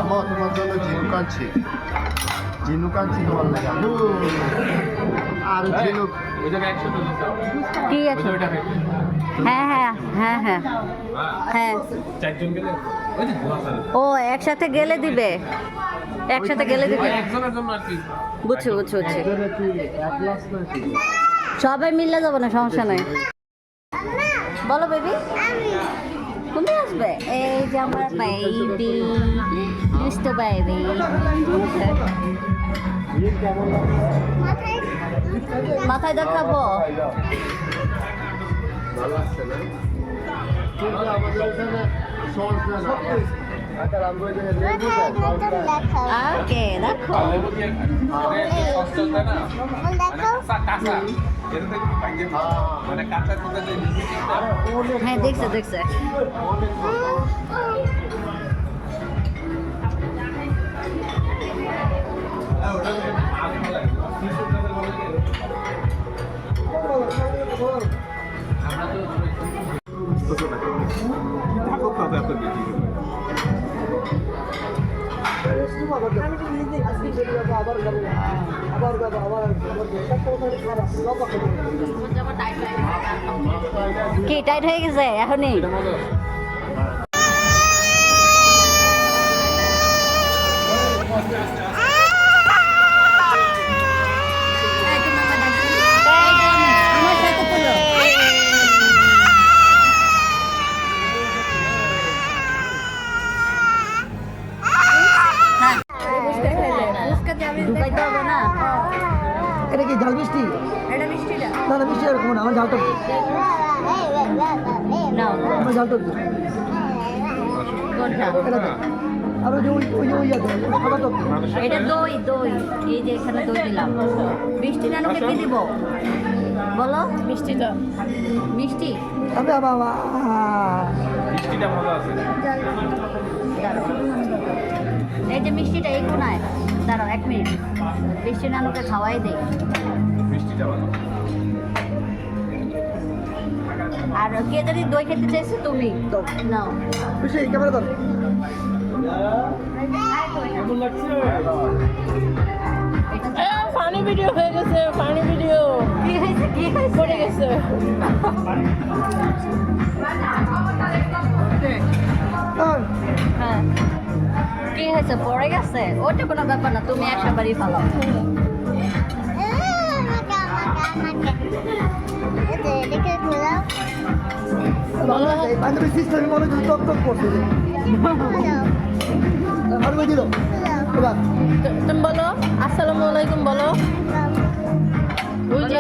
আম্মু তোমার জন্য ঝিনুক আনছি তোমার লাগে আর ঝিনুক কি আছে? হ্যাঁ হ্যাঁ হ্যাঁ হ্যাঁ হ্যাঁ ও একসাথে গেলে দিবে, একসাথে গেলে দিবে। বুঝছি বুঝছি বুঝছি, সবাই মিলে যাবো না, সমস্যা নাই। বলো বেবি, তুমি আসবে? এই যে আমার বেবি, দুষ্ট বেবি। মাথায় দেখাবো। ভালো আসছে না? কিন্তু আমাদের এখানে সহজ না। ওকে দেখো, হ্যাঁ দেখছে দেখছে। কি টাইট হয়ে গেছে এখনই? এটা কি ঝাল মিষ্টি? এটা মিষ্টিটা না না মিষ্টি এরকম না, আমার ঝালটা নাও। আমার ঝালটা কোনটা? এটা তো আর ওই যে ওই আছে ওটা তো এটা দই দই, এই যে এখানে দই দিলাম। মিষ্টি নানুকে কি দিব বলো? মিষ্টিটা মিষ্টি আমি বাবা এই যে মিষ্টিটা এই কোনায়, দাঁড়াও 1 মিনিট, মিষ্টি নানুকে খাওয়াই দেই। আর কে যদি দই খেতে চাইছে তুমি নাও। খুশি ক্যামেরা ধর। ফানি ভিডিও হয়ে গেছে, ফানি ভিডিও কি হয়েছে কি হয়েছে? পড়ে গেছে। হ্যাঁ কি হয়েছে? পড়ে গেছে? ওটা কোনো ব্যাপার না, তুমি একবারই ভালো। বান্ধবী সিস্টেম মনে হচ্ছে টক টক করছে আর ওই দিল এবার তুমি বলো আসসালামু আলাইকুম বলো। ওই যে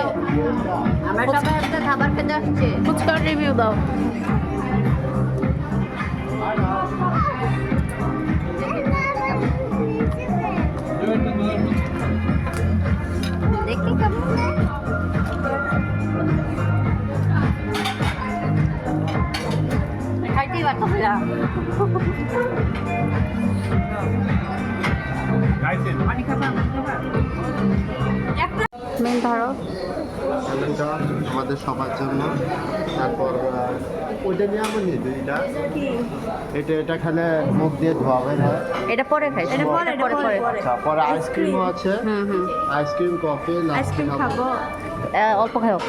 আমরা সবাই একটা খাবার খেতে আসছে। ফুচকার রিভিউ দাও। দেখি কেমন খাইতেই পারতাম না। মেন ধরো চ্যানেলটা আমাদের সবার জন্য। তারপর ওইটা নিয়ে আমার নিয়ে দুইটা এটা খেলে মুখ দিয়ে ধোয়াবে না। এটা পরে খাই, এটা পরে পরে। আচ্ছা পরে আইসক্রিমও আছে। আইসক্রিম কফি আইসক্রিম খাবো, অল্প খাও।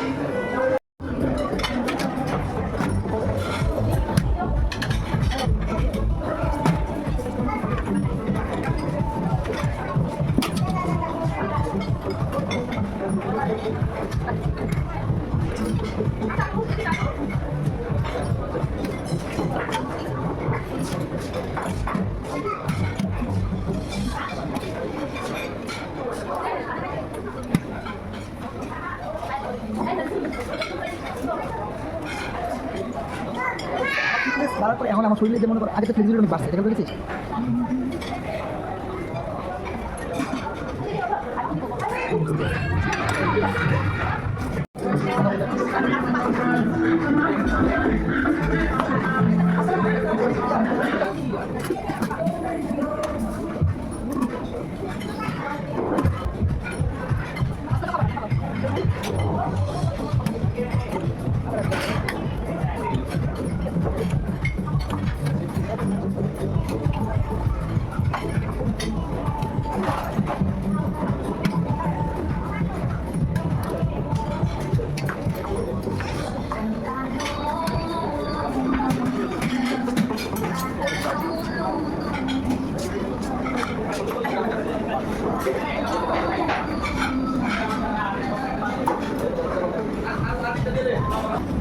বাড়ার পরে এখন আমার শরীরে যেমন আগে তো ফ্লেক্সিবিলিটি অনেক বাড়ছে, দেখে দেখেছিস?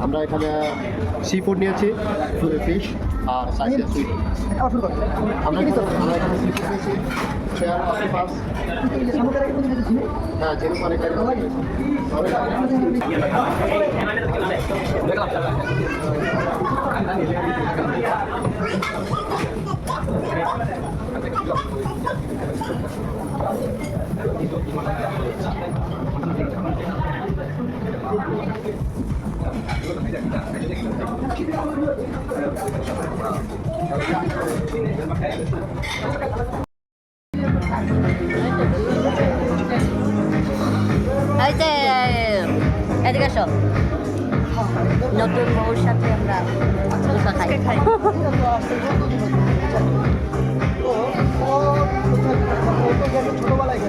আমরা এখানে সি ফুড নিয়েছি, ফিশ আর সাইডে সুইট। আবার শুরু কর। আমরা এখানে সি ফুড নিয়েছি, শেয়ার অক্টোপাস, হ্যাঁ যেরকম অনেক এই যে এদিকে আসো, নতুন বউর সাথে আমরা ধোসা খাই। ছোটবেলায়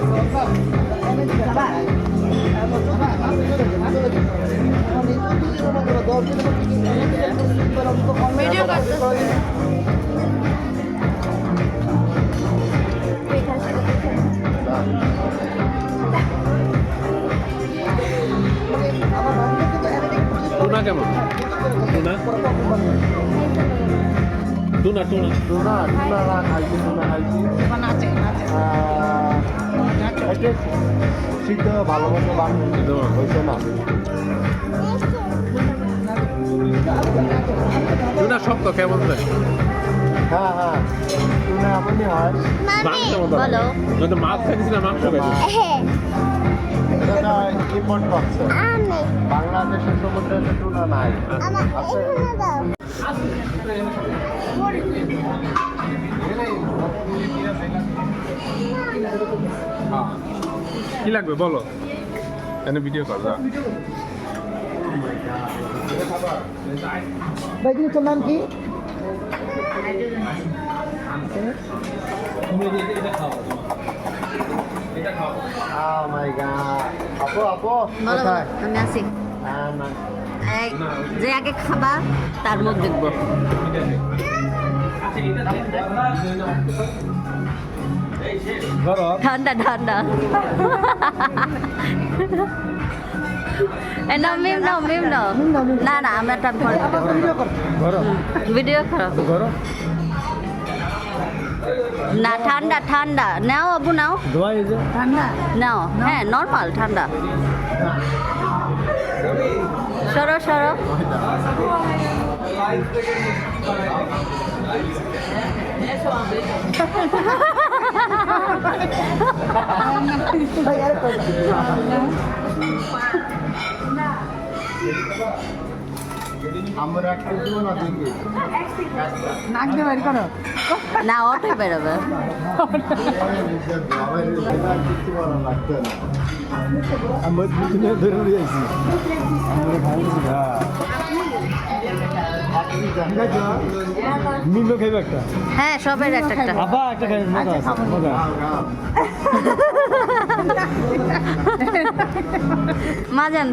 ভিডিও করতেছে। টুনা কেমন? টুনা টুনা টুনা টুনা খাইছি। এটা সিদ্ধ ভালো মতো বানানো হয়েছে না। টুনা শক্ত কেমন হয়? হ্যাঁ হ্যাঁ, টুনা এমনই হয়। মাংস মতো বলো। নয়তো মাছ খাইছি না মাংস খাইছি। এটা ইম্পোর্ট করছে, বাংলাদেশের সমুদ্রে তো টুনা নাই আছে। কি লাগবে বলো, এনে ভিডিও কর যা। ভাই জিনিসটার নাম কি? Oh my god, আপু বলো কোথায়? আমি আসি। না এই যে আগে খাবা তার মুখ দেখবো। ঠান্ডা ঠান্ডা। নাও মিম নাও, মিম নাও। না না আমরা একটা ভিডিও কর। ভিডিও করো। না ঠান্ডা ঠান্ডা, নাও আবু নাও। ঠান্ডা নাও, হ্যাঁ নর্মাল ঠান্ডা। সরো সরো। ভাই আর কই আমরা একটা দিব না দেখি নাক দিয়ে বের করো। না অটোই বেরোবে। আমরা দুজনে ধরে নিয়ে আইছি। আমরা ভাঙছি না। মিমো খাইবে একটা। হ্যাঁ সবের একটা একটা। আবা একটা খাই মজা আছে মজা। মাজান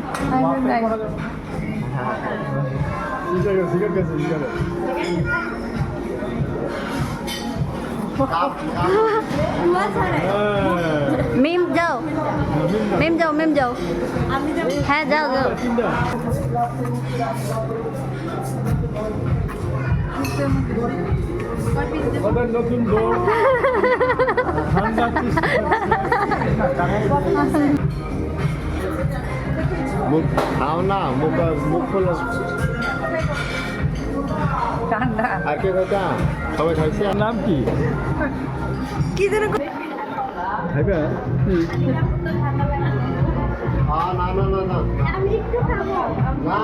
মিম যাও, মিম যাও, মিম যাও। হ্যাঁ যাও যাও। নতুন বউ ঠান্ডা মুখ খাও না, মুখ খোলো। ঠান্ডা। আর কে কথা সবাই খাইছে? নাম কি? কি যেন খাইবে? না না না না না না,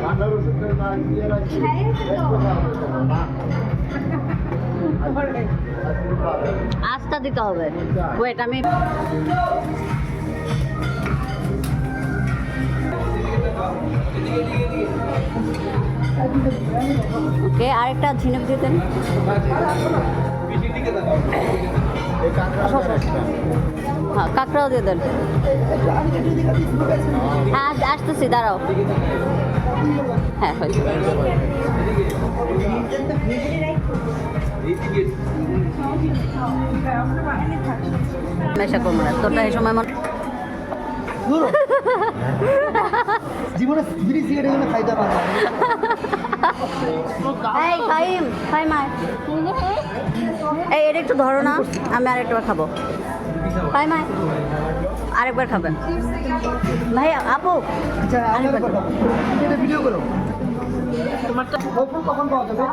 ঠান্ডার ওষুধ দিয়ে রাখছি। আস্থা দিতে হবে। ওয়েট আমি ওকে আরেকটা ঝিনুক দিতেন। হ্যাঁ কাঁকড়াও দিয়ে দেন। হ্যাঁ আসতেছি দাঁড়াও। হ্যাঁ হয়েছে। নেশা করবো না তোরটা এই সময় মনে জীবনে বিড়ি সিগারেট এখানে খাইতে পারে না। এই ফাইম ফাইম আয় এই এটা একটু ধরো না আমি আরেকবার খাবো ফাইম আয় আরেকবার খাবেন ভাই আপু আচ্ছা আমার কথা এটা ভিডিও করো তোমারটা ফল কখন পাওয়া যাবে?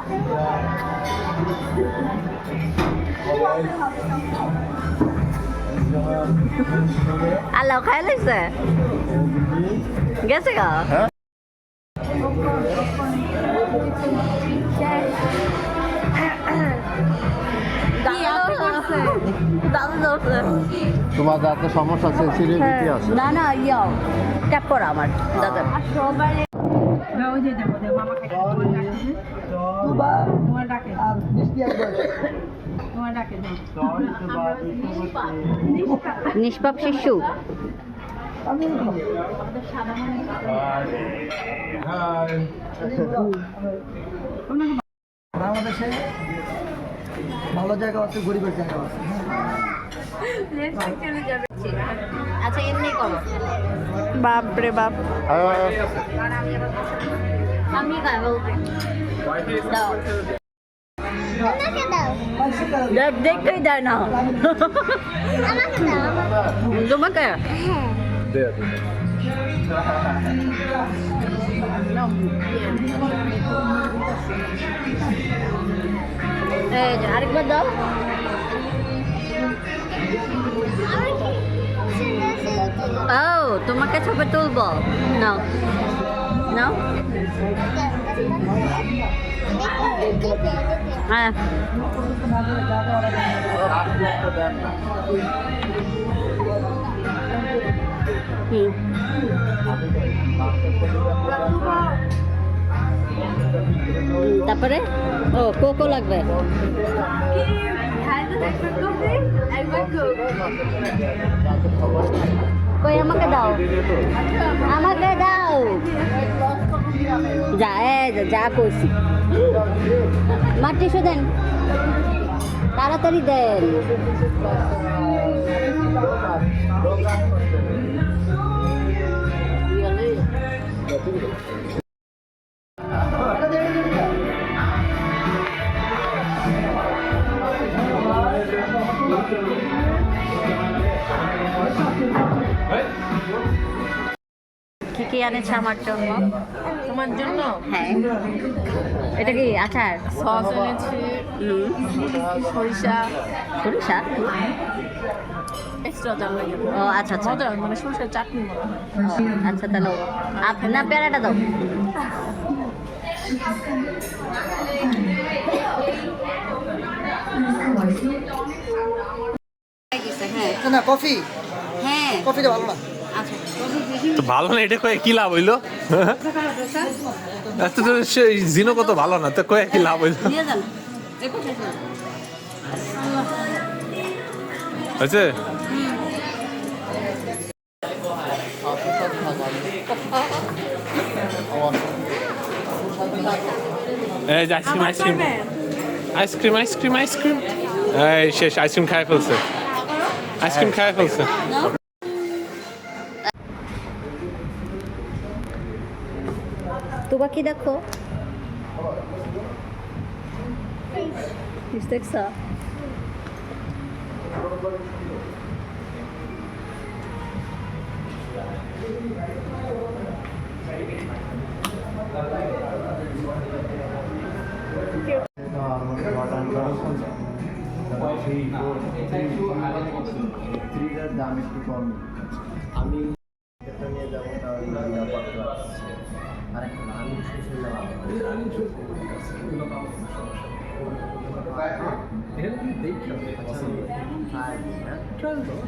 আল্লাহ খাই লাগছে গেছে গা দাদা ধরছে তোমার যাতে সমস্যা সেন্সিটিভিটি আছে না না ইয়াও ট্যাপ করা আমার দাদা আর মিষ্টি একবার নিষ্পাপ শিশু আমি বাংলাদেশে ভালো জায়গা আছে গরিবের জায়গা আছে আচ্ছা এমনি করো বাপ রে বাপ আমি খাই বলতে দাও দেখতেই দেয় না তোমাকে এই যে আরেকবার দাও ও তোমাকে ছবি তুলবো নাও নাও হ্যাঁ তারপরে ও কোকো লাগবে কই আমাকে দাও আমাকে দাও যা যা করছি মার টিস্যু দেন তাড়াতাড়ি দেন কি কি এনেছে আমার জন্য তোমার জন্য হ্যাঁ এটা কি আচার সস এনেছি সরিষা সরিষা এক্সট্রা জাল লাগে ও আচ্ছা আচ্ছা মজা মানে সরিষার চাটনি মনে হয় ও, আচ্ছা তাহলে না পেয়ারাটা দাও হ্যাঁ না কফি হ্যাঁ কফিটা ভালো না আচ্ছা তো ভালো না এটা কয়ে কি লাভ হইলো এত তো সেই জিনো কত ভালো না তো কয়ে কি লাভ হইলো দিয়ে যান এরপর শেষ না। হয়েছে এই যে ice cream ice cream ice cream ice cream ice cream এই শেষ আইসক্রিম খাই ফেলছে আইসক্রিম খাই ফেলছে তোবা কি দেখো দেখছ দাম একটু কম আমি এটা নিয়ে যাবো তাহলে নিরাপত্তা আসছে আরেকটা আমি শেষ হয়ে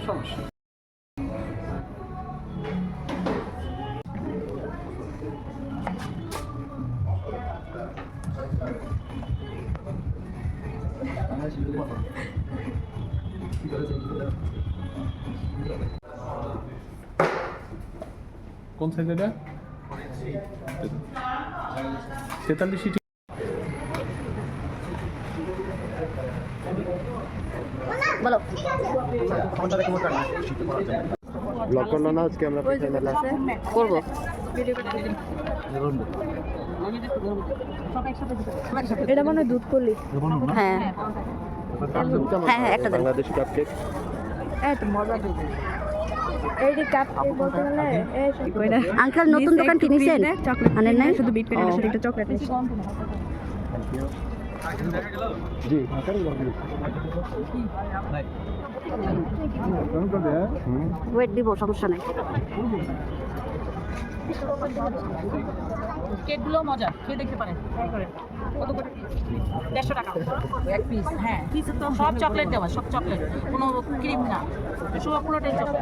সমস্যা কোন সাইজ এটা 43 বলো ব্লগ করলো না আজকে আমরা পিঠা মেলা করবো এটা মনে হয় দুধ করলি হ্যাঁ হ্যাঁ হ্যাঁ একটা দেন বাংলাদেশ কাপ কেক এত মজা দুধ এই যে কাপ বলতে গেলে আঙ্কেল নতুন দোকান কিনেছেন আনেন নাই শুধু বিট পেনের সাথে একটা চকলেট জি ওয়েট দিব সমস্যা নাই কেকগুলো মজা খেয়ে দেখতে পারেন কত করে 150 টাকা এক পিস হ্যাঁ সব চকলেট দেওয়া সব চকলেট কোনো ক্রিম না সব পুরোটাই চকলেট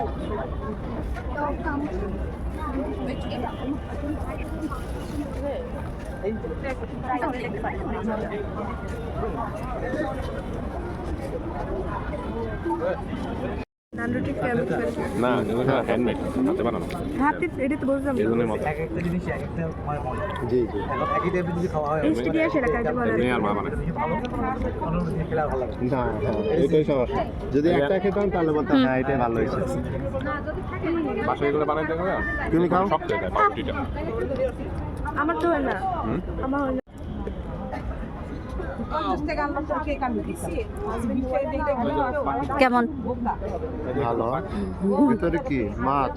না এগুলো হ্যান্ডমেড হাতে বানানো হাতে এটা তো বুঝলাম এই জন্যই মজা এক একটা জিনিস এক একটা জি জি একই টাইপের যদি খাওয়া হয় মিষ্টি দিয়ে সেটা কাজে ভালো এমনি আর মা বানায় ভালো অন্য জিনিস খেলে আর ভালো লাগে না হ্যাঁ এটাই সমস্যা যদি একটা খেতাম তাহলে বলতাম হ্যাঁ এটাই ভালো হয়েছে বাসায় এগুলো বানাইতে হবে তুমি খাও শক্ত এটা পাউরুটিটা আমার তো হয় না আমার হয় না কেমন ভালো ভিতরে কি মাছ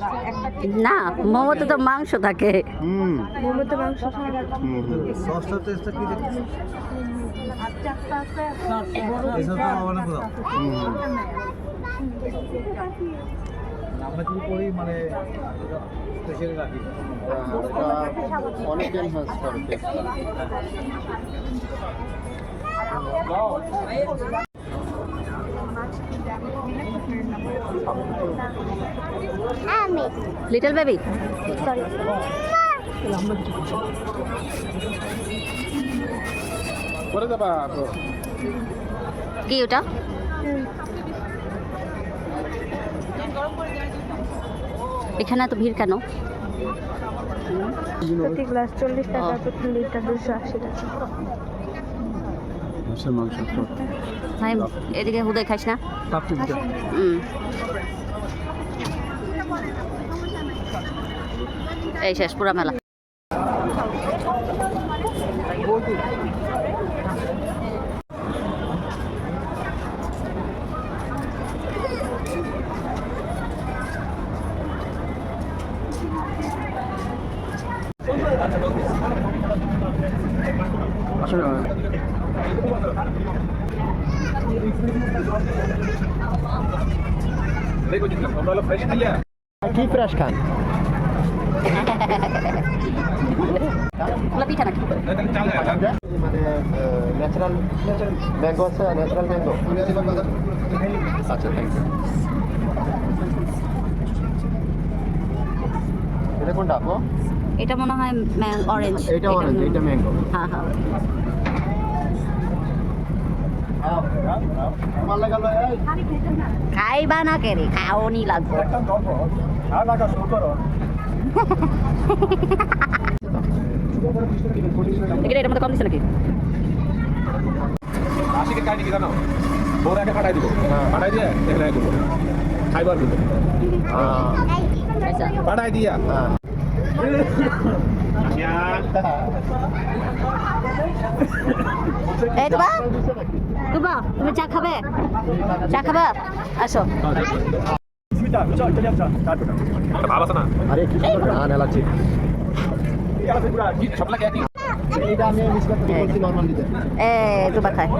না মোমোতে তো মাংস থাকে মোমোতে মাংস হুম সসটা টেস্টটা কি দেখতেছি এসব তো হবে না কোথাও আমরা কি করি মানে স্পেশালি রাখি অনেক এনহান্স করে লিটল বেবি করে দেবা কি ওটা এখানে এত ভিড় কেন প্রতি গ্লাস 40 টাকা প্রতি লিটার 280 টাকা মাছের মাংস ভাই এদিকে হুদে খাইস না এই শেষ পুরা মেলা আসলে কি ফ্রেশ খান পিঠা নাকি মানে ন্যাচারাল ম্যাঙ্গো আছে ন্যাচারাল ম্যাঙ্গো আচ্ছা থ্যাংক ইউ এটা কোনটা আপু এটা মনে হয় অরেঞ্জ এটা অরেঞ্জ এটা ম্যাঙ্গো হ্যাঁ হ্যাঁ আমার লাগালো এই খাইবা না কে রে খাওনি লাগবে এটার মধ্যে কম দিচ্ছে নাকি আশিকে কাহিনি কি জানো বড় একটা ফাটাই দিব ফাটাই দিয়ে এখানে দিব খাইবার দিব ফাটাই দিয়া এই তুবা তুবা তুমি চা খাবে আসো ভালো আছে না আরে কি সুন্দর গান এলাচি সব লাগে একই এইটা আমি মিস করতে বলছি নরমালি তুবা খায়